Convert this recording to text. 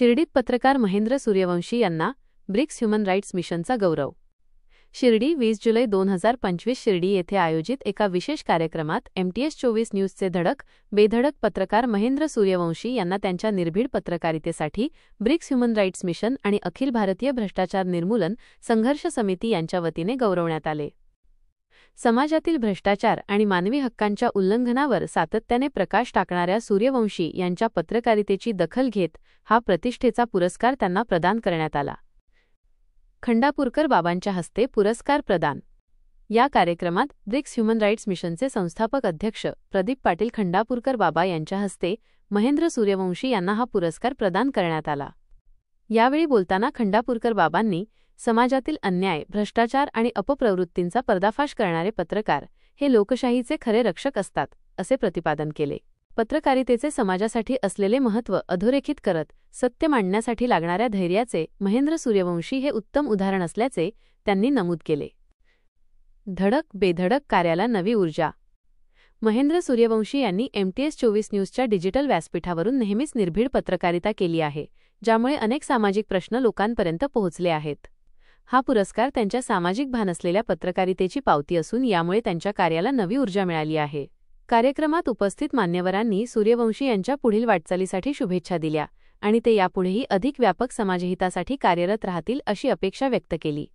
शिर्डीत पत्रकार महेंद्र सूर्यवंशी यांना ब्रिक्स ह्युमन राईट्स मिशनचा गौरव. शिर्डी 20 जुलै 2025 शिर्डी येथे आयोजित एका विशेष कार्यक्रमात MTS 24 न्यूजचे बेधडक पत्रकार महेंद्र सूर्यवंशी यांना त्यांच्या निर्भीड पत्रकारितेसाठी ब्रिक्स ह्युमन राईट्स मिशन आणि अखिल भारतीय भ्रष्टाचार निर्मूलन संघर्ष समिती यांच्या वतीने गौरवण्यात आले. समाजातील भ्रष्टाचार आणि मानवी हक्कांच्या उल्लंघनावर सातत्याने प्रकाश टाकणाऱ्या सूर्यवंशी यांच्या पत्रकारितेची दखल घेत हा प्रतिष्ठेचा पुरस्कार त्यांना प्रदान करण्यात आला. खंडापूरकर बाबांच्या हस्ते पुरस्कार प्रदान. या कार्यक्रमात ब्रिक्स ह्युमन राईट्स मिशनचे संस्थापक अध्यक्ष प्रदीप पाटील खंडापूरकर बाबा यांच्या हस्ते महेंद्र सूर्यवंशी यांना हा पुरस्कार प्रदान करण्यात आला. यावेळी बोलताना खंडापूरकर बाबांनी समाजातील अन्याय, भ्रष्टाचार आणि अपप्रवृत्तींचा पर्दाफाश करणारे पत्रकार हे लोकशाहीचे खरे रक्षक असतात, असे प्रतिपादन केले. पत्रकारितेचे समाजासाठी असलेले महत्त्व अधोरेखित करत सत्य मांडण्यासाठी लागणाऱ्या धैर्याचे महेंद्र सूर्यवंशी हे उत्तम उदाहरण असल्याचे त्यांनी नमूद केले. धडक बेधडक कार्याला नवी ऊर्जा. महेंद्र सूर्यवंशी यांनी MTS 24 न्यूजच्या डिजिटल व्यासपीठावरून नेहमीच निर्भीड पत्रकारिता केली आहे, ज्यामुळे अनेक सामाजिक प्रश्न लोकांपर्यंत पोहोचले आहेत. हा पुरस्कार त्यांच्या सामाजिक भान असलेल्या पत्रकारितेची पावती असून यामुळे त्यांच्या कार्याला नवी ऊर्जा मिळाली आहे. कार्यक्रमात उपस्थित मान्यवरांनी सूर्यवंशी यांच्या पुढील वाटचालीसाठी शुभेच्छा दिल्या आणि ते यापुढेही अधिक व्यापक समाजहितासाठी कार्यरत राहतील अशी अपेक्षा व्यक्त केली.